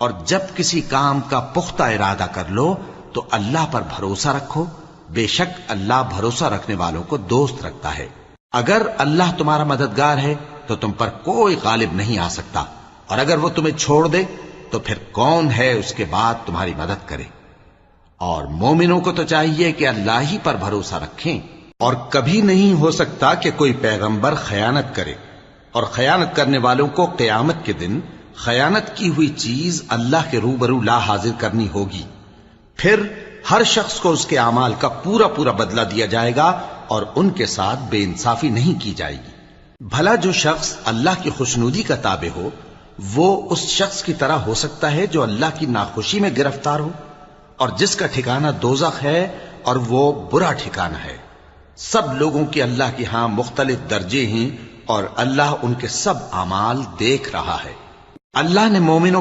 اور جب کسی کام کا پختہ ارادہ کر لو تو اللہ پر بھروسہ رکھو، بے شک اللہ بھروسہ رکھنے والوں کو دوست رکھتا ہے۔ اگر اللہ تمہارا مددگار ہے تو تم پر کوئی غالب نہیں آ سکتا، اور اگر وہ تمہیں چھوڑ دے تو پھر کون ہے اس کے بعد تمہاری مدد کرے۔ اور مومنوں کو تو چاہیے کہ اللہ ہی پر بھروسہ رکھیں، اور کبھی نہیں ہو سکتا کہ کوئی پیغمبر خیانت کرے، اور خیانت کرنے والوں کو قیامت کے دن خیانت کی ہوئی چیز اللہ کے روبرو لا حاضر کرنی ہوگی، پھر ہر شخص کو اس کے اعمال کا پورا پورا بدلہ دیا جائے گا، اور ان کے ساتھ بے انصافی نہیں کی جائے گی۔ بھلا جو شخص اللہ کی خوشنودی کا تابع ہو وہ اس شخص کی طرح ہو سکتا ہے جو اللہ کی ناخوشی میں گرفتار ہو، اور جس کا ٹھکانہ دوزخ ہے اور وہ برا ٹھکانہ ہے۔ سب لوگوں کے اللہ کے ہاں مختلف درجے ہیں، اور اللہ ان کے سب اعمال دیکھ رہا ہے۔ اللہ نے مومنوں پر